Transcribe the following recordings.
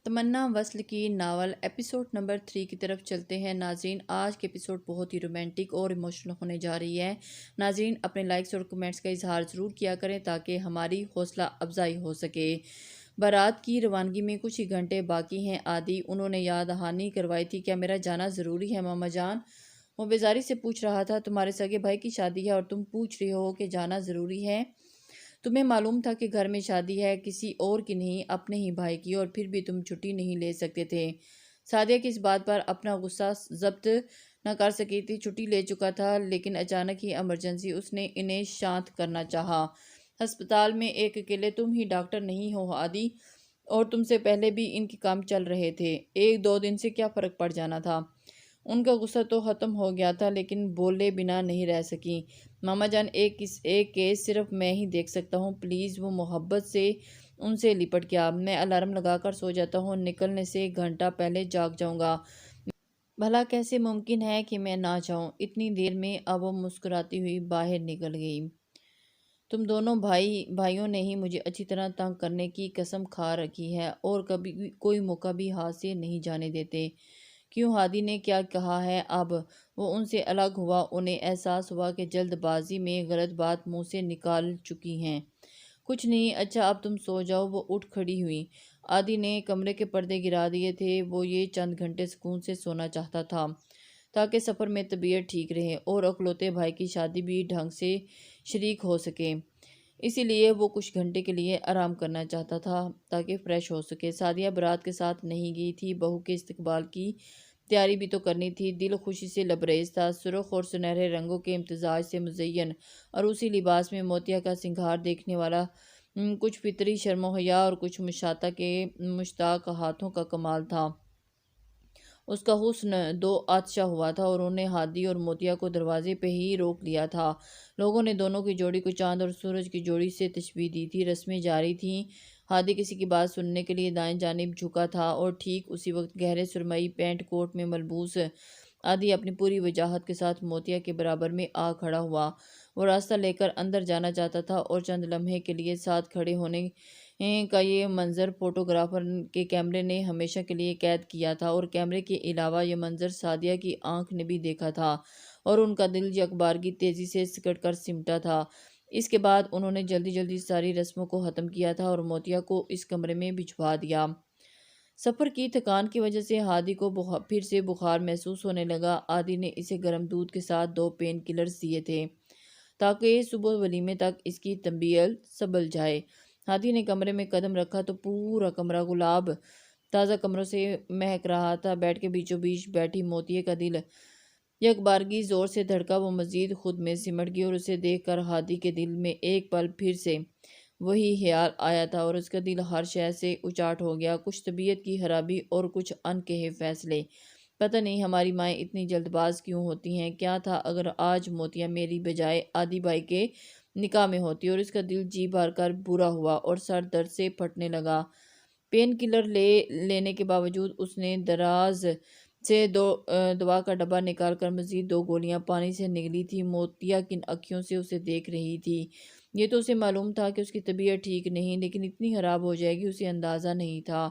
تمنا وصل کی ناول ایپیسوڈ نمبر 3 کی طرف چلتے ہیں ناظرین۔ آج کے ایپیسوڈ بہت ہی رومانٹک اور ایموشنل ہونے جا رہی ہے۔ ناظرین اپنے لائکس اور کمنٹس کا اظہار ضرور کیا کریں تاکہ ہماری حوصلہ افزائی ہو سکے۔ بارات کی روانگی میں کچھ ہی گھنٹے باقی ہیں۔ عادی انہوں نے یاد دہانی کروائی تھی، کیا میرا جانا ضروری ہے ماما جان؟ وہ بیزاری سے پوچھ رہا تھا، تمہارے سگے بھائی کی شادی ہے اور تم پوچھ رہے ہو کہ جانا ضروری ہے؟ تمہیں معلوم تھا کہ گھر میں شادی ہے، کسی اور کی نہیں، اپنے ہی بھائی کی، اور پھر بھی تم چھٹی نہیں لے سکتے تھے۔ سعدیہ کی اس بات پر اپنا غصہ ضبط نہ کر سکی تھی۔ چھٹی لے چکا تھا لیکن اچانک ہی ایمرجنسی، اس نے انہیں شانت کرنا چاہا۔ ہسپتال میں ایک اکیلے تم ہی ڈاکٹر نہیں ہو عادی، اور تم سے پہلے بھی ان کے کام چل رہے تھے، ایک دو دن سے کیا فرق پڑ جانا تھا؟ ان کا غصہ تو ختم ہو گیا تھا لیکن بولے بنا نہیں رہ سکی۔ ماما جان ایک کیس صرف میں ہی دیکھ سکتا ہوں، پلیز۔ وہ محبت سے ان سے لپٹ گیا۔ میں الارم لگا کر سو جاتا ہوں، نکلنے سے 1 گھنٹہ پہلے جاگ جاؤں گا۔ بھلا کیسے ممکن ہے کہ میں نہ جاؤں؟ اتنی دیر میں اب وہ مسکراتی ہوئی باہر نکل گئی۔ تم دونوں بھائیوں نے ہی مجھے اچھی طرح تنگ کرنے کی قسم کھا رکھی ہے اور کبھی کوئی موقع بھی ہاتھ سے نہیں جانے دیتے۔ کیوں؟ ہادی نے کیا کہا ہے اب؟ وہ ان سے الگ ہوا، انہیں احساس ہوا کہ جلد بازی میں غلط بات منہ سے نکال چکی ہیں۔ کچھ نہیں، اچھا اب تم سو جاؤ۔ وہ اٹھ کھڑی ہوئی۔ عادی نے کمرے کے پردے گرا دیے تھے، وہ یہ چند گھنٹے سکون سے سونا چاہتا تھا تاکہ سفر میں طبیعت ٹھیک رہے اور اکلوتے بھائی کی شادی بھی ڈھنگ سے شریک ہو سکے۔ اسی لیے وہ کچھ گھنٹے کے لیے آرام کرنا چاہتا تھا تاکہ فریش ہو سکے۔ سعدیہ بارات کے ساتھ نہیں گئی تھی، بہو کے استقبال کی تیاری بھی تو کرنی تھی۔ دل خوشی سے لبریز تھا، سرخ اور سنہرے رنگوں کے امتزاج سے مزین، اور اسی لباس میں موتیا کا سنگھار دیکھنے والا کچھ فطری شرم و حیا اور کچھ مشاطہ کے مشتاق ہاتھوں کا کمال تھا۔ اس کا حسن دو آتشہ ہوا تھا اور انہیں ہادی اور موتیا کو دروازے پہ ہی روک لیا تھا۔ لوگوں نے دونوں کی جوڑی کو چاند اور سورج کی جوڑی سے تشبیہ دی تھی۔ رسمیں جاری تھیں۔ ہادی کسی کی بات سننے کے لیے دائیں جانب جھکا تھا اور ٹھیک اسی وقت گہرے سرمئی پینٹ کوٹ میں ملبوس عادی اپنی پوری وجاہت کے ساتھ موتیا کے برابر میں آ کھڑا ہوا۔ وہ راستہ لے کر اندر جانا چاہتا تھا اور چند لمحے کے لیے ساتھ کھڑے ہونے کا یہ منظر فوٹوگرافر کے کیمرے نے ہمیشہ کے لیے قید کیا تھا، اور کیمرے کے علاوہ یہ منظر سعدیہ کی آنکھ نے بھی دیکھا تھا اور ان کا دل یکبارگی تیزی سے سکڑ کر سمٹا تھا۔ اس کے بعد انہوں نے جلدی جلدی ساری رسموں کو ختم کیا تھا اور موتیا کو اس کمرے میں بھجوا دیا۔ سفر کی تھکان کی وجہ سے ہادی کو پھر سے بخار محسوس ہونے لگا۔ عادی نے اسے گرم دودھ کے ساتھ 2 پین کلرز دیے تھے تاکہ صبح ولیمے تک اس کی طبیعت سنبھل جائے۔ ہادی نے کمرے میں قدم رکھا تو پورا کمرہ گلاب تازہ کمروں سے مہک رہا تھا۔ بیڈ کے بیچوں بیچ بیٹھی موتیے کا دل یکبارگی زور سے دھڑکا، وہ مزید خود میں سمٹ گئی اور اسے دیکھ کر ہادی کے دل میں ایک پل پھر سے وہی خیال آیا تھا اور اس کا دل ہر شے سے اچاٹ ہو گیا۔ کچھ طبیعت کی خرابی اور کچھ انکہے فیصلے۔ پتہ نہیں ہماری مائیں اتنی جلد باز کیوں ہوتی ہیں۔ کیا تھا اگر آج موتیا میری بجائے عادی بھائی کے نکاح میں ہوتی؟ اور اس کا دل جی بھر کر برا ہوا اور سر درد سے پھٹنے لگا۔ پین کلر لینے کے باوجود اس نے دراز سے دوا کا ڈبہ نکال کر مزید 2 گولیاں پانی سے نگلی تھی۔ موتیا کن اکھیوں سے اسے دیکھ رہی تھی؟ یہ تو اسے معلوم تھا کہ اس کی طبیعت ٹھیک نہیں، لیکن اتنی خراب ہو جائے گی اسے اندازہ نہیں تھا۔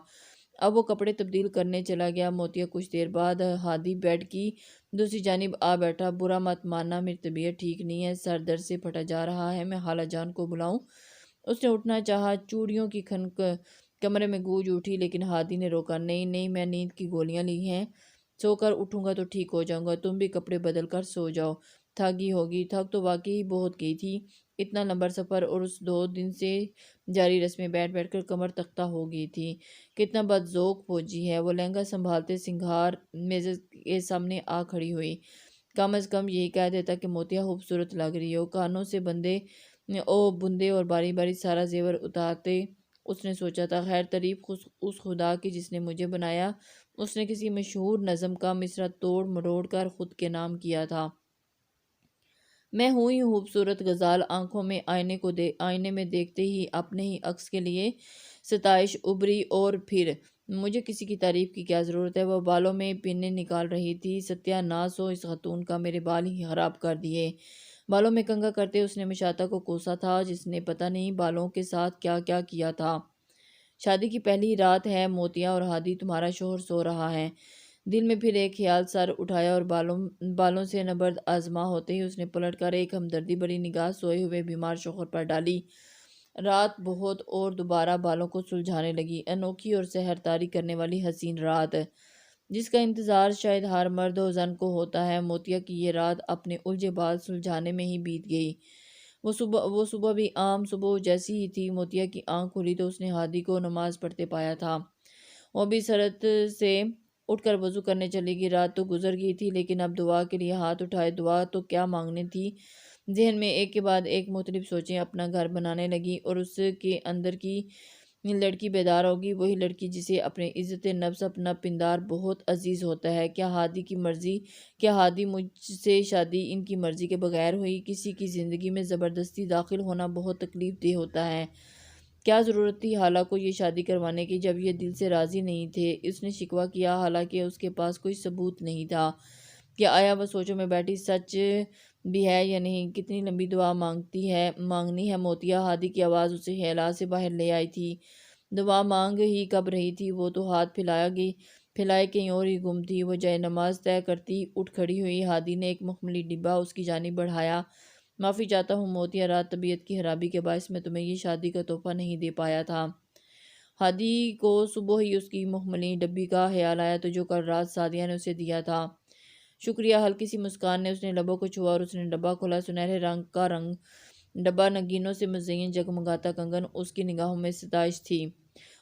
اب وہ کپڑے تبدیل کرنے چلا گیا۔ موتیا کچھ دیر بعد ہادی بیڈ کی دوسری جانب آ بیٹھا۔ برا مت ماننا، میری طبیعت ٹھیک نہیں ہے، سر درد سے پھٹا جا رہا ہے، میں خالہ جان کو بلاؤں؟ اس نے اٹھنا چاہا، چوڑیوں کی کھنک کمرے میں گونج اٹھی، لیکن ہادی نے روکا۔ نہیں نہیں، میں نیند کی گولیاں لی ہیں، سو کر اٹھوں گا تو ٹھیک ہو جاؤں گا، تم بھی کپڑے بدل کر سو جاؤ، تھکی ہوگی۔ تھک تو واقعی بہت گئی تھی، اتنا لمبا سفر اور اس 2 دن سے جاری رسمیں، بیٹھ بیٹھ کر کمر تختہ ہو گئی تھی۔ کتنا بد ذوق فوجی ہے۔ وہ لہنگا سنبھالتے سنگھار میز کے سامنے آ کھڑی ہوئی۔ کم از کم یہی کہہ دیتا کہ موتیا خوبصورت لگ رہی ہو۔ کانوں سے بندے اور باری باری سارا زیور اتارتے اس نے سوچا تھا، خیر تعریف اس خدا کی جس نے مجھے بنایا۔ اس نے کسی مشہور نظم کا مصرع توڑ مروڑ کر خود کے نام کیا تھا۔ میں ہوں ہی خوبصورت غزال۔ آنکھوں میں آئینے میں دیکھتے ہی اپنے ہی عکس کے لیے ستائش ابھری، اور پھر مجھے کسی کی تعریف کی کیا ضرورت ہے؟ وہ بالوں میں پنیں نکال رہی تھی۔ ستیہ ناس ہو اس خاتون کا، میرے بال ہی خراب کر دیے۔ بالوں میں کنگھا کرتے اس نے مشاطہ کو کوسا تھا جس نے پتہ نہیں بالوں کے ساتھ کیا کیا کیا تھا۔ شادی کی پہلی رات ہے موتیا اور ہادی تمہارا شوہر سو رہا ہے۔ دل میں پھر ایک خیال سر اٹھایا اور بالوں سے نبرد آزما ہوتے ہی اس نے پلٹ کر ایک ہمدردی بڑی نگاہ سوئے ہوئے بیمار شوہر پر ڈالی۔ رات بہت اور دوبارہ بالوں کو سلجھانے لگی، انوکھی اور سحر طاری کرنے والی حسین رات، جس کا انتظار شاید ہر مرد و زن کو ہوتا ہے۔ موتیا کی یہ رات اپنے الجھے بال سلجھانے میں ہی بیت گئی۔ وہ صبح بھی عام صبح جیسی ہی تھی۔ موتیا کی آنکھ کھلی تو اس نے ہادی کو نماز پڑھتے پایا تھا۔ وہ بھی سرت سے اٹھ کر وضو کرنے چلی گئی۔ رات تو گزر گئی تھی، لیکن اب دعا کے لیے ہاتھ اٹھائے۔ دعا تو کیا مانگنی تھی؟ ذہن میں ایک کے بعد ایک مختلف سوچیں اپنا گھر بنانے لگی، اور اس کے اندر کی لڑکی بیدار ہوگی، وہی لڑکی جسے اپنے عزت نفس، اپنا پندار بہت عزیز ہوتا ہے۔ کیا ہادی کی مرضی، کیا ہادی مجھ سے شادی ان کی مرضی کے بغیر ہوئی؟ کسی کی زندگی میں زبردستی داخل ہونا بہت تکلیف دہ ہوتا ہے۔ کیا ضرورت تھی حالہ کو یہ شادی کروانے کی جب یہ دل سے راضی نہیں تھے؟ اس نے شکوہ کیا، حالانکہ اس کے پاس کوئی ثبوت نہیں تھا کہ آیا وہ سوچوں میں بیٹھی سچ بھی ہے یا نہیں۔ کتنی لمبی دعا مانگنی ہے موتیا؟ ہادی کی آواز اسے خیال سے باہر لے آئی تھی۔ دعا مانگ ہی کب رہی تھی؟ وہ تو ہاتھ پھیلائے کہیں اور ہی گم تھی۔ وہ جائے نماز طے کرتی اٹھ کھڑی ہوئی۔ ہادی نے ایک مخملی ڈبہ اس کی جانب بڑھایا۔ معافی چاہتا ہوں موتیا، رات طبیعت کی خرابی کے باعث میں تمہیں یہ شادی کا تحفہ نہیں دے پایا تھا۔ ہادی کو صبح ہی اس کی مخملی ڈبی کا خیال آیا تو جو کل رات سعدیہ نے اسے دیا تھا۔ شکریہ، ہلکی سی مسکان نے اس نے لبوں کو چھوا اور اس نے ڈبہ کھولا۔ سنہرے رنگ کا ڈبہ، نگینوں سے مزین جگمگاتا کنگن، اس کی نگاہوں میں ستائش تھی۔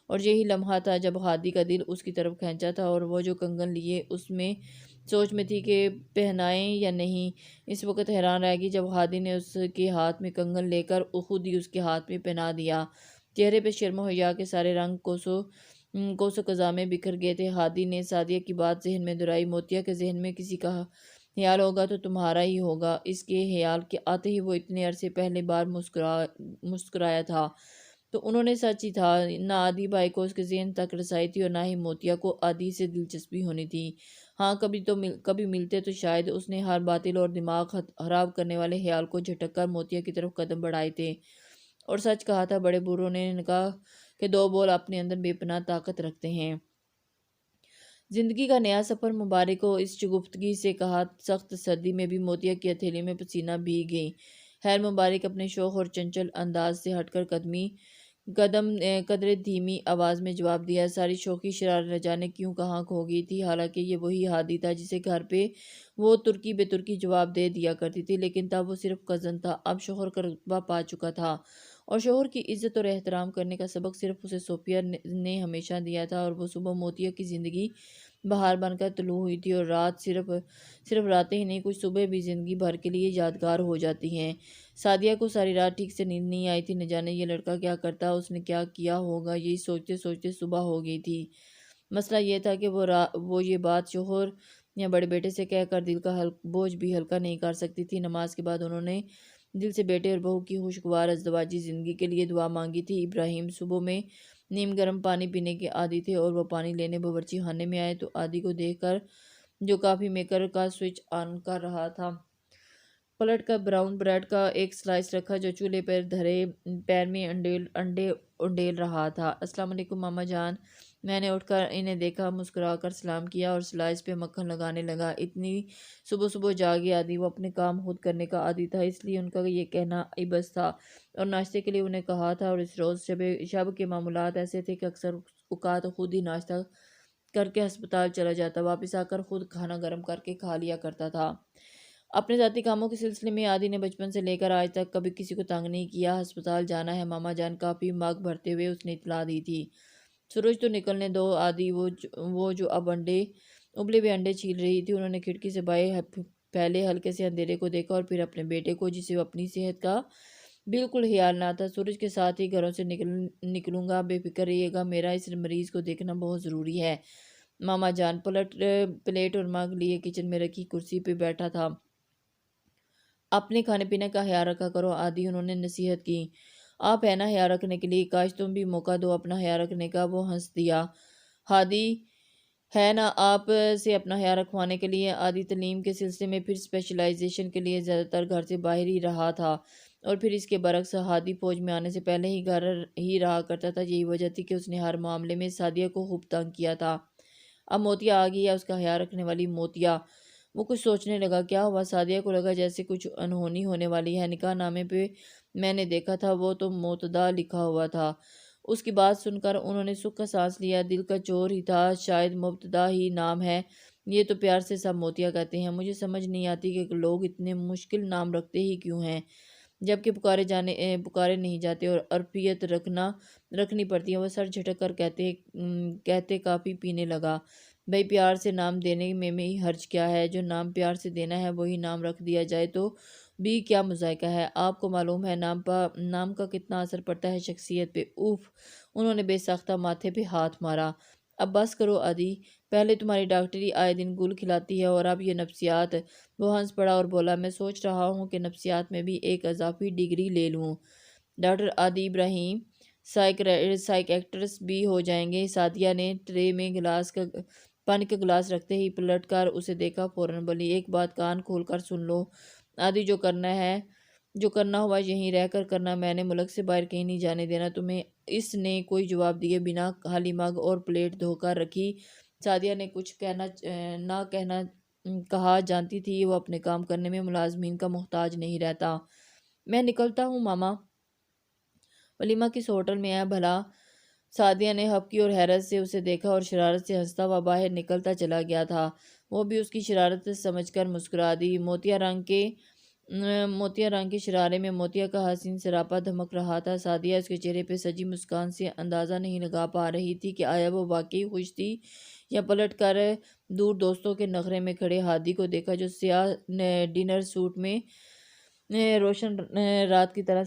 اور یہی لمحہ تھا جب ہادی کا دل اس کی طرف کھینچا تھا، اور وہ جو کنگن لیے اس میں سوچ میں تھی کہ پہنائیں یا نہیں۔ اس وقت حیران رہ گئی جب ہادی نے اس کے ہاتھ میں کنگن لے کر خود ہی اس کے ہاتھ میں پہنا دیا۔ چہرے پہ شرم و حیا کے سارے رنگ کوسو قزح میں بکھر گئے تھے۔ ہادی نے سعدیہ کی بات ذہن میں دہرائی۔ موتیا کے ذہن میں کسی کا خیال ہوگا تو تمہارا ہی ہوگا۔ اس کے خیال کے آتے ہی وہ اتنے عرصے پہلے بار مسکرایا تھا تو انہوں نے سچ ہی تھا۔ نہ عادی بھائی کو اس کے ذہن تک رسائی تھی اور نہ ہی موتیا کو عادی سے دلچسپی ہونی تھی۔ ہاں کبھی ملتے تو شاید اس نے ہر باطل اور دماغ خراب کرنے والے خیال کو جھٹک کر موتیا کی طرف قدم بڑھائے تھے۔ اور سچ کہا تھا بڑے بوڑھوں نے کہا کہ دو بول اپنے اندر بے پناہ طاقت رکھتے ہیں۔ زندگی کا نیا سفر مبارک ہو، اس شگفتگی سے کہا۔ سخت سردی میں بھی موتیا کی ہتھیلی میں پسینہ بھیگ گئی۔ خیر مبارک اپنے شوخ اور چنچل انداز سے ہٹ کر قدرے دھیمی آواز میں جواب دیا۔ ساری شوخی شرارت نہ جانے کیوں کہاں کھو گئی تھی، حالانکہ یہ وہی ہادی تھا جسے گھر پہ وہ ترکی بے ترکی جواب دے دیا کرتی تھی، لیکن تب وہ صرف کزن تھا، اب شوہر کا رتبہ پا چکا تھا، اور شوہر کی عزت اور احترام کرنے کا سبق صرف اسے صوفیہ نے ہمیشہ دیا تھا۔ اور وہ صبح موتیا کی زندگی بہار بن کر طلوع ہوئی تھی، اور رات صرف راتیں ہی نہیں، کچھ صبح بھی زندگی بھر کے لیے یادگار ہو جاتی ہیں۔ سعدیہ کو ساری رات ٹھیک سے نیند نہیں آئی تھی۔ نہ جانے یہ لڑکا کیا کرتا، اس نے کیا کیا ہوگا، یہی سوچتے سوچتے صبح ہو گئی تھی۔ مسئلہ یہ تھا کہ وہ یہ بات شوہر یا بڑے بیٹے سے کہہ کر دل کا بوجھ بھی ہلکا نہیں کر سکتی تھی۔ نماز کے بعد انہوں نے دل سے بیٹے اور بہو کی خوشگوار ازدواجی زندگی کے لیے دعا مانگی تھی۔ ابراہیم صبح میں نیم گرم پانی پینے کے عادی تھے، اور وہ پانی لینے باورچی خانے میں آئے تو عادی کو دیکھ کر جو کافی میکر کا سوئچ آن کر رہا تھا، پلٹ کر براؤن بریڈ کا ایک سلائس رکھا جو چولہے پر دھرے پیر میں انڈے انڈیل رہا تھا۔ السلام علیکم ماما جان۔ میں نے اٹھ کر انہیں دیکھا، مسکرا کر سلام کیا اور سلائس پہ مکھن لگانے لگا۔ اتنی صبح جاگے عادی، وہ اپنے کام خود کرنے کا عادی تھا، اس لیے ان کا یہ کہنا عبث تھا، اور ناشتے کے لیے انہیں کہا تھا۔ اور اس روز شب کے معمولات ایسے تھے کہ اکثر اوقات خود ہی ناشتہ کر کے ہسپتال چلا جاتا، واپس آ کر خود کھانا گرم کر کے کھا لیا کرتا تھا۔ اپنے ذاتی کاموں کے سلسلے میں عادی نے بچپن سے لے کر آج تک کبھی کسی کو تنگ نہیں کیا۔ ہسپتال جانا ہے ماما جان، کافی مگ بھرتے ہوئے اس نے اطلاع دی تھی۔ سورج تو نکلنے دو عادی، وہ جو اب ابلے ہوئے انڈے چھیل رہی تھی۔ انہوں نے کھڑکی سے باہر پھیلے ہلکے سے اندھیرے کو دیکھا اور پھر اپنے بیٹے کو، جسے وہ اپنی صحت کا بالکل خیال نہ تھا۔ سورج کے ساتھ ہی گھروں سے نکلوں گا، بے فکر رہیے گا، میرا اس مریض کو دیکھنا بہت ضروری ہے۔ ماما جان پلیٹ اور مگ لیے کچن میں رکھی کرسی پہ بیٹھا تھا۔ اپنے کھانے پینے کا خیال رکھا کرو عادی، انہوں نے نصیحت کی۔ آپ ہے نا خیال رکھنے کے لیے، کاش تم بھی موقع دو اپنا خیال رکھنے کا۔ وہ ہنس دیا۔ ہادی ہے نا آپ سے اپنا خیال رکھوانے کے لیے آدھی تعلیم کے سلسلے میں پھر اسپیشلائزیشن کے لیے زیادہ تر گھر سے باہر ہی رہا تھا، اور پھر اس کے برعکس ہادی فوج میں آنے سے پہلے ہی گھر ہی رہا کرتا تھا۔ یہی وجہ تھی کہ اس نے ہر معاملے میں سعدیہ کو خوب تنگ کیا تھا۔ اب موتیا آ گئی ہے، اس کا خیال رکھنے والی موتیا۔ وہ کچھ سوچنے لگا، کیا ہوا؟ سعدیہ کو لگا جیسے کچھ انہونی ہونے والی ہے۔ نکاح نامے پہ میں نے دیکھا تھا، وہ تو موتدا لکھا ہوا تھا۔ اس کی بات سن کر انہوں نے سکھ کا سانس لیا۔ دل کا چور ہی تھا، شاید مبتدا ہی نام ہے، یہ تو پیار سے سب موتیا کہتے ہیں۔ مجھے سمجھ نہیں آتی کہ لوگ اتنے مشکل نام رکھتے ہی کیوں ہیں، جبکہ پکارے نہیں جاتے اور عرفیت رکھنی پڑتی ہے۔ وہ سر جھٹک کر کہتے کافی پینے لگا۔ بھئی پیار سے نام دینے میں ہی حرج کیا ہے؟ جو نام پیار سے دینا ہے وہی نام رکھ دیا جائے تو بھی کیا مذائقہ ہے؟ آپ کو معلوم ہے نام کا کتنا اثر پڑتا ہے شخصیت پہ؟ اوف! انہوں نے بے ساختہ ماتھے پہ ہاتھ مارا۔ اب بس کرو آدی، پہلے تمہاری ڈاکٹری آئے دن گل کھلاتی ہے اور اب یہ نفسیات۔ وہ ہنس پڑا اور بولا، میں سوچ رہا ہوں کہ نفسیات میں بھی ایک اضافی ڈگری لے لوں۔ ڈاکٹر عادی ابراہیم سائیکیٹرسٹ بھی ہو جائیں گے۔ سعدیہ نے ٹرے میں پانی کا گلاس رکھتے ہی پلٹ کر اسے دیکھا، فوراً بولی، ایک بات کان کھول کر سن لو عادی، جو کرنا ہوا یہیں رہ کر کرنا، میں نے ملک سے باہر کہیں نہیں جانے دینا تمہیں۔ اس نے کوئی جواب دیے بنا خالی مگ اور پلیٹ دھو کر رکھی۔ سعدیہ نے کچھ نہ کہا، جانتی تھی وہ اپنے کام کرنے میں ملازمین کا محتاج نہیں رہتا۔ میں نکلتا ہوں ماما، ولیمہ کس ہوٹل میں ہے بھلا؟ سعدیہ نے ہبکی اور حیرت سے اسے دیکھا اور شرارت سے ہنستا ہوا باہر نکلتا چلا گیا تھا۔ وہ بھی اس کی شرارت سمجھ کر مسکرا دی۔ موتیا رنگ کے شرارے میں موتیا کا حسین سراپا دھمک رہا تھا۔ سعدیہ اس کے چہرے پہ سجی مسکان سے اندازہ نہیں لگا پا رہی تھی کہ آیا وہ واقعی خوش تھی یا پلٹ کر دور دوستوں کے نخرے میں کھڑے ہادی کو دیکھا جو سیاہ ڈنر سوٹ میں روشن رات کی طرح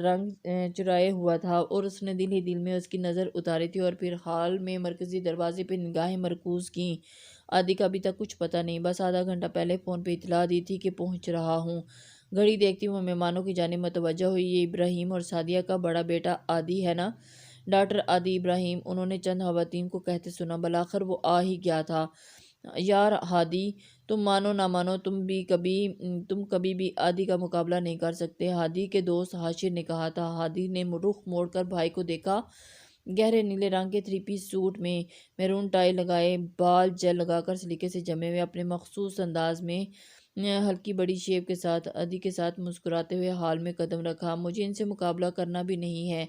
رنگ چرائے ہوا تھا، اور اس نے دل ہی دل میں اس کی نظر اتاری تھی اور پھر حال میں مرکزی دروازے پہ نگاہیں مرکوز کیں۔ عادی کا ابھی تک کچھ پتہ نہیں، بس آدھا گھنٹہ پہلے فون پہ اطلاع دی تھی کہ پہنچ رہا ہوں۔ گھڑی دیکھتی وہ مہمانوں کی جانب متوجہ ہوئی، یہ ابراہیم اور سعدیہ کا بڑا بیٹا عادی ہے نا؟ ڈاکٹر عادی ابراہیم، انہوں نے چند خواتین کو کہتے سنا۔ بالآخر وہ آ ہی گیا تھا۔ یار ہادی، تم مانو نہ مانو تم کبھی بھی عادی کا مقابلہ نہیں کر سکتے، ہادی کے دوست حاشر نے کہا تھا۔ ہادی نے رخ موڑ کر بھائی کو دیکھا۔ گہرے نیلے رنگ کے 3 پیس سوٹ میں میرون ٹائی لگائے، بال جیل لگا کر سلیقے سے جمے ہوئے، اپنے مخصوص انداز میں ہلکی بڑی شیو کے ساتھ عادی کے ساتھ مسکراتے ہوئے حال میں قدم رکھا۔ مجھے ان سے مقابلہ کرنا بھی نہیں ہے،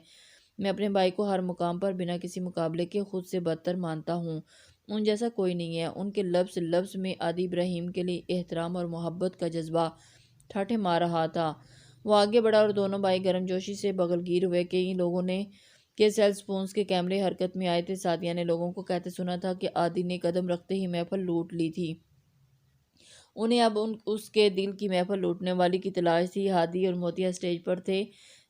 میں اپنے بھائی کو ہر مقام پر بنا کسی مقابلے کے خود سے بدتر مانتا ہوں، ان جیسا کوئی نہیں ہے۔ ان کے لفظ میں عادی ابراہیم کے لیے احترام اور محبت کا جذبہ ٹھاٹھے مار رہا تھا۔ وہ آگے بڑھا اور دونوں بھائی گرم جوشی سے بغل گیر ہوئے۔ کئی لوگوں کے سیل فونز کے کیمرے حرکت میں آئے تھے۔ سعدیہ نے لوگوں کو کہتے سنا تھا کہ عادی نے قدم رکھتے ہی محفل لوٹ لی تھی۔ انہیں اب اس کے دل کی محفل لوٹنے والی کی تلاش تھی۔ ہادی اور موتیا اسٹیج پر تھے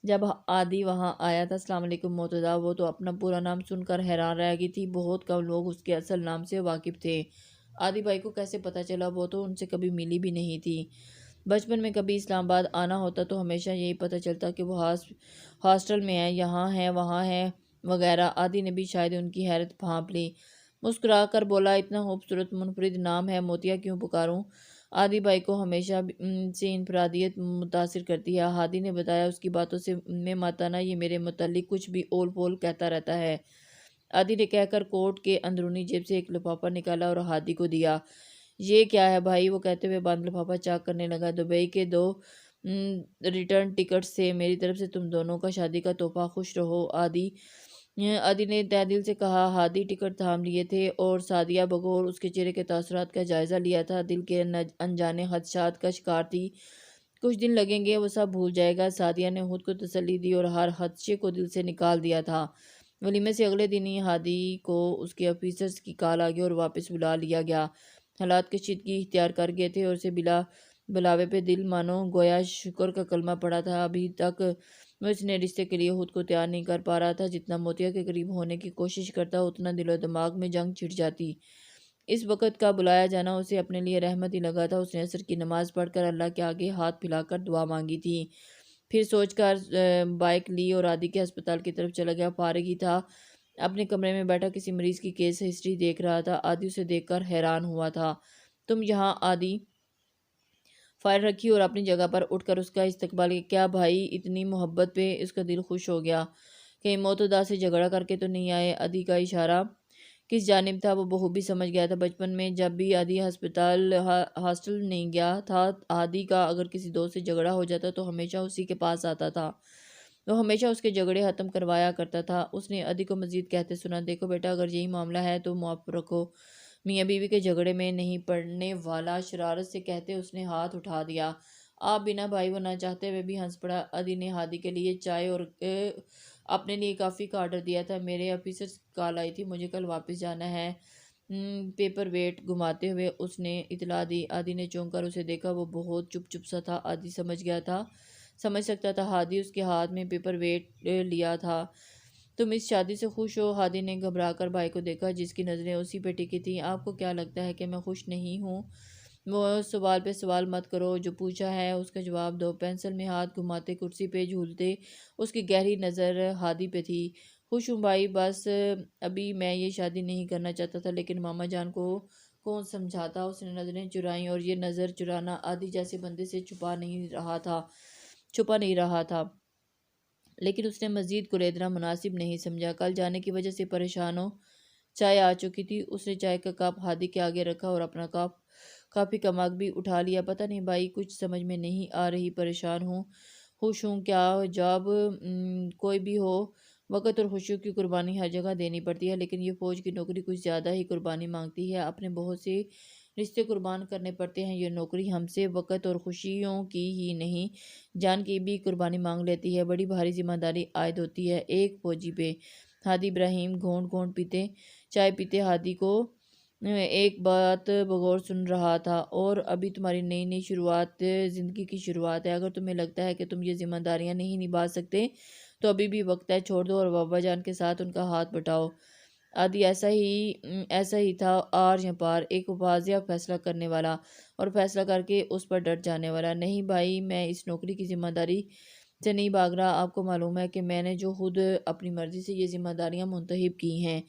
جب عادی وہاں آیا تھا۔ السلام علیکم موتدا۔ وہ تو اپنا پورا نام سن کر حیران رہ گئی تھی، بہت کم لوگ اس کے اصل نام سے واقف تھے۔ عادی بھائی کو کیسے پتہ چلا؟ وہ تو ان سے کبھی ملی بھی نہیں تھی۔ بچپن میں کبھی اسلام آباد آنا ہوتا تو ہمیشہ یہی پتہ چلتا کہ وہ ہاسٹل میں ہے، یہاں ہے، وہاں ہے وغیرہ۔ عادی نے بھی شاید ان کی حیرت بھانپ لی، مسکرا کر بولا، اتنا خوبصورت منفرد نام ہے، موتیا کیوں پکاروں؟ عادی بھائی کو ہمیشہ سے انفرادیت متاثر کرتی ہے، ہادی نے بتایا، اس کی باتوں سے میں مت آنا، یہ میرے متعلق کچھ بھی اول پول کہتا رہتا ہے۔ عادی نے کہہ کر کوٹ کے اندرونی جیب سے ایک لفافہ نکالا اور ہادی کو دیا۔ یہ کیا ہے بھائی؟ وہ کہتے ہوئے بند لفافہ چاک کرنے لگا۔ دبئی کے 2 ریٹرن ٹکٹس تھے، میری طرف سے تم دونوں کا شادی کا تحفہ، خوش رہو عادی نے تہ دل سے کہا۔ ہادی ٹکٹ تھام لیے تھے اور سعدیہ بغور اس کے چہرے کے تاثرات کا جائزہ لیا تھا، دل کے انجانے خدشات کا شکار تھی۔ کچھ دن لگیں گے، وہ سب بھول جائے گا، سعدیہ نے خود کو تسلی دی اور ہر خدشے کو دل سے نکال دیا تھا۔ ولیمے سے اگلے دن ہی ہادی کو اس کے آفیسرز کی کال آ گئی اور واپس بلا لیا گیا۔ حالات کشیدگی اختیار کر گئے تھے اور اسے بلاوے پہ دل مانو گویا شکر کا کلمہ پڑا تھا۔ ابھی تک وہ اس نئے رشتے کے لیے خود کو تیار نہیں کر پا رہا تھا، جتنا موتیا کے قریب ہونے کی کوشش کرتا اتنا دل و دماغ میں جنگ چھڑ جاتی۔ اس وقت کا بلایا جانا اسے اپنے لیے رحمت ہی لگا تھا۔ اس نے عصر کی نماز پڑھ کر اللہ کے آگے ہاتھ پھیلا کر دعا مانگی تھی، پھر سوچ کر بائک لی اور عادی کے ہسپتال کی طرف چلا گیا۔ فارغ ہی تھا اپنے کمرے میں بیٹھا کسی مریض کی کیس ہسٹری دیکھ رہا تھا۔ عادی اسے دیکھ کر حیران ہوا تھا۔ تم یہاں؟ عادی فائل رکھی اور اپنی جگہ پر اٹھ کر اس کا استقبال کیا۔ کیا بھائی؟ اتنی محبت پہ اس کا دل خوش ہو گیا۔ کہیں موتدا سے جھگڑا کر کے تو نہیں آئے؟ عادی کا اشارہ کس جانب تھا وہ بخوبی سمجھ گیا تھا۔ بچپن میں جب بھی عادی ہاسٹل نہیں گیا تھا، عادی کا اگر کسی دوست سے جھگڑا ہو جاتا تو ہمیشہ اسی کے پاس آتا تھا۔ وہ ہمیشہ اس کے جھگڑے ختم کروایا کرتا تھا۔ اس نے عادی کو مزید کہتے سنا، دیکھو بیٹا، اگر یہی معاملہ ہے تو معاف رکھو، میاں بیوی کے جھگڑے میں نہیں پڑنے والا۔ شرارت سے کہتے اس نے ہاتھ اٹھا دیا۔ آپ بنا بھائی وہ نہ چاہتے ہوئے بھی ہنس پڑا۔ عادی نے ہادی کے لیے چائے اور اپنے لیے کافی کا آرڈر دیا تھا۔ میرے آفیسر کال آئی تھی، مجھے کل واپس جانا ہے۔ پیپر ویٹ گھماتے ہوئے اس نے اطلاع دی۔ عادی نے چونک کر اسے دیکھا، وہ بہت چپ سا تھا۔ عادی سمجھ سکتا تھا ہادی اس کے ہاتھ میں پیپر ویٹ لیا تھا۔ تم اس شادی سے خوش ہو؟ ہادی نے گھبرا کر بھائی کو دیکھا جس کی نظریں اسی پہ ٹکی تھیں۔ آپ کو کیا لگتا ہے کہ میں خوش نہیں ہوں؟ وہ سوال پہ سوال مت کرو، جو پوچھا ہے اس کا جواب دو۔ پینسل میں ہاتھ گھماتے کرسی پہ جھولتے اس کی گہری نظر ہادی پہ تھی۔ خوش ہوں بھائی، بس ابھی میں یہ شادی نہیں کرنا چاہتا تھا، لیکن ماما جان کو کون سمجھاتا۔ اس نے نظریں چرائیں، اور یہ نظر چرانا عادی جیسے بندے سے چھپا نہیں رہا تھا، لیکن اس نے مزید کریدنا مناسب نہیں سمجھا۔ کل جانے کی وجہ سے پریشان ہو؟ چائے آ چکی تھی۔ اس نے چائے کا کپ ہادی کے آگے رکھا اور اپنا کافی کا مگ بھی اٹھا لیا۔ پتہ نہیں بھائی، کچھ سمجھ میں نہیں آ رہی، پریشان ہوں، خوش ہوں کیا؟ جاب کوئی بھی ہو، وقت اور خوشیوں کی قربانی ہر جگہ دینی پڑتی ہے، لیکن یہ فوج کی نوکری کچھ زیادہ ہی قربانی مانگتی ہے۔ اپنے بہت سے رشتے قربان کرنے پڑتے ہیں۔ یہ نوکری ہم سے وقت اور خوشیوں کی ہی نہیں، جان کی بھی قربانی مانگ لیتی ہے۔ بڑی بھاری ذمہ داری عائد ہوتی ہے ایک فوجی پہ۔ ہادی ابراہیم گھونٹ چائے پیتے ہادی کو ایک بات بغور سن رہا تھا۔ اور ابھی تمہاری نئی شروعات، زندگی کی شروعات ہے۔ اگر تمہیں لگتا ہے کہ تم یہ ذمہ داریاں نہیں نبھا سکتے تو ابھی بھی وقت ہے، چھوڑ دو اور بابا جان کے ساتھ ان کا ہاتھ بٹاؤ۔ عادی ایسا ہی تھا، آر یا پار، ایک واضح فیصلہ کرنے والا اور فیصلہ کر کے اس پر ڈٹ جانے والا۔ نہیں بھائی، میں اس نوکری کی ذمہ داری سے نہیں بھاگ رہا۔ آپ کو معلوم ہے کہ میں نے جو خود اپنی مرضی سے یہ ذمہ داریاں منتخب کی ہیں۔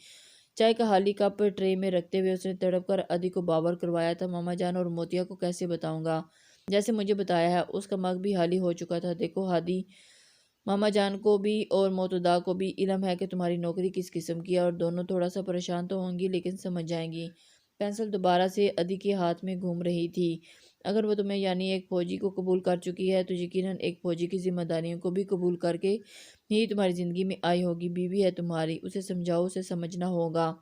چائے کا خالی کپ ٹرے میں رکھتے ہوئے اس نے تڑپ کر عادی کو باور کروایا تھا۔ ماما جان اور موتیا کو کیسے بتاؤں گا؟ جیسے مجھے بتایا ہے۔ اس کا مگ بھی خالی ہو چکا تھا۔ دیکھو ہادی، ماما جان کو بھی اور موتدا کو بھی علم ہے کہ تمہاری نوکری کس قسم کی ہے، اور دونوں تھوڑا سا پریشان تو ہوں گی لیکن سمجھ جائیں گی۔ پینسل دوبارہ سے عادی کے ہاتھ میں گھوم رہی تھی۔ اگر وہ تمہیں یعنی ایک فوجی کو قبول کر چکی ہے تو یقیناً ایک فوجی کی ذمہ داریوں کو بھی قبول کر کے ہی تمہاری زندگی میں آئی ہوگی۔ بیوی ہے تمہاری، اسے سمجھاؤ، اسے سمجھنا ہوگا۔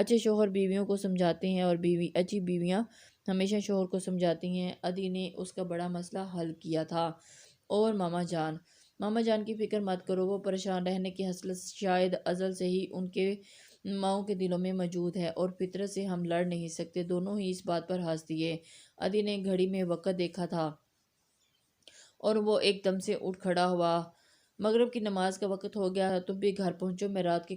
اچھے شوہر بیویوں کو سمجھاتے ہیں اور اچھی بیویاں ہمیشہ شوہر کو سمجھاتی ہیں۔ عادی نے اس کا بڑا مسئلہ حل کیا تھا۔ اور ماما جان کی فکر مت کرو، وہ پریشان رہنے کی حسرت شاید ازل سے ہی ان کے ماؤں کے دلوں میں موجود ہے، اور فطرت سے ہم لڑ نہیں سکتے۔ دونوں ہی اس بات پر ہنس دیے۔ عادی نے گھڑی میں وقت دیکھا تھا اور وہ ایک دم سے اٹھ کھڑا ہوا۔ مغرب کی نماز کا وقت ہو گیا، تم بھی گھر پہنچو، میں رات کے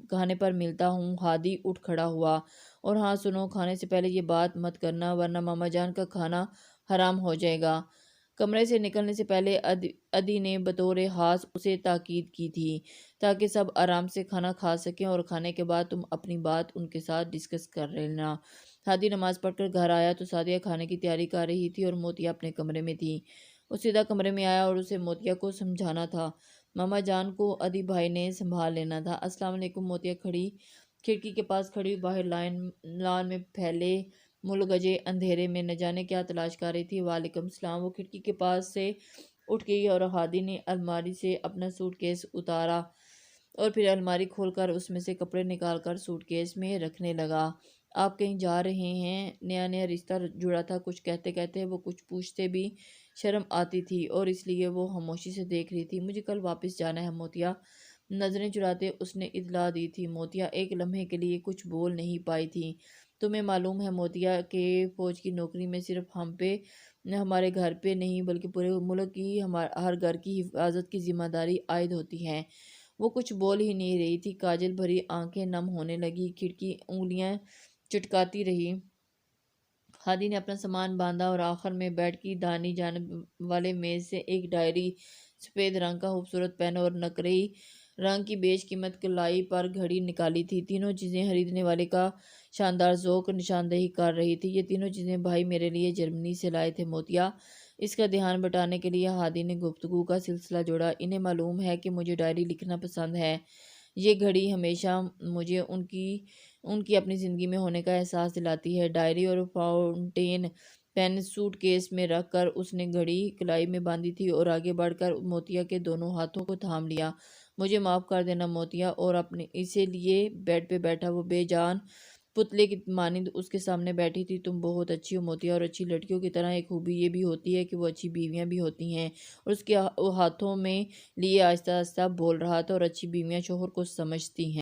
کھانے پر ملتا ہوں۔ ہادی اٹھ کھڑا ہوا۔ اور ہاں سنو، کھانے سے پہلے یہ بات مت کرنا ورنہ ماما جان کا کھانا حرام ہو جائے گا۔ کمرے سے نکلنے سے پہلے عادی نے بطور خاص اسے تاکید کی تھی تاکہ سب آرام سے کھانا کھا سکیں، اور کھانے کے بعد تم اپنی بات ان کے ساتھ ڈسکس کر لینا۔ ہادی نماز پڑھ کر گھر آیا تو سعدیہ کھانے کی تیاری کر رہی تھی اور موتیا اپنے کمرے میں تھی۔ وہ سیدھا کمرے میں آیا اور اسے موتیا کو سمجھانا تھا۔ ماما جان کو عادی بھائی نے سنبھال لینا تھا۔ السلام علیکم۔ موتیا کھڑکی کے پاس کھڑی باہر لان میں پھیلے ملغلرے اندھیرے میں نہ جانے کیا تلاش کر رہی تھی۔ وعلیکم السلام۔ وہ کھڑکی کے پاس سے اٹھ گئی اور ہادی نے الماری سے اپنا سوٹ کیس اتارا اور پھر الماری کھول کر اس میں سے کپڑے نکال کر سوٹ کیس میں رکھنے لگا۔ آپ کہیں جا رہے ہیں؟ نیا رشتہ جڑا تھا، کچھ کہتے وہ کچھ پوچھتے بھی شرم آتی تھی اور اس لیے وہ خاموشی سے دیکھ رہی تھی۔ مجھے کل واپس جانا ہے موتیا، نظریں چراتے اس نے اطلاع دی تھی۔ موتیا ایک لمحے کے لیے کچھ بول نہیں پائی تھی۔ تمہیں معلوم ہے موتیا کہ فوج کی نوکری میں صرف ہمارے گھر پہ نہیں بلکہ پورے ملک کی ہر گھر کی حفاظت کی ذمہ داری عائد ہوتی ہے۔ وہ کچھ بول ہی نہیں رہی تھی، کاجل بھری آنکھیں نم ہونے لگی، کھڑکی انگلیاں چٹکاتی رہی۔ ہادی نے اپنا سامان باندھا اور آخر میں بیڈ کی دائیں جانب والے میز سے ایک ڈائری، سفید رنگ کا خوبصورت پین اور نقرئی رنگ کی بیش قیمت کلائی پر گھڑی نکالی تھی۔ تینوں چیزیں خریدنے والے کا شاندار ذوق نشاندہی کر رہی تھی۔ یہ تینوں چیزیں بھائی میرے لیے جرمنی سے لائے تھے موتیا۔ اس کا دھیان بٹانے کے لیے ہادی نے گفتگو کا سلسلہ جوڑا۔ انہیں معلوم ہے کہ مجھے ڈائری لکھنا پسند ہے۔ یہ گھڑی ہمیشہ مجھے ان کی اپنی زندگی میں ہونے کا احساس دلاتی ہے۔ ڈائری اور فاؤنٹین پین سوٹ کیس میں رکھ کر اس نے گھڑی کلائی میں باندھی تھی اور آگے بڑھ کر موتیا کے دونوں ہاتھوں کو تھام لیا۔ مجھے معاف کر دینا موتیا، اور اپنے اسی لیے بیڈ پہ بیٹھا وہ بے جان پتلے کی مانند اس کے سامنے بیٹھی تھی۔ تم بہت اچھی ہو موتیا، اور اچھی لڑکیوں کی طرح ایک خوبی یہ بھی ہوتی ہے کہ وہ اچھی بیویاں بھی ہوتی ہیں۔ اور اس کے ہاتھوں میں لیے آہستہ آہستہ بول رہا تھا، اور اچھی بیویاں شوہر کو سمجھتی ہیں۔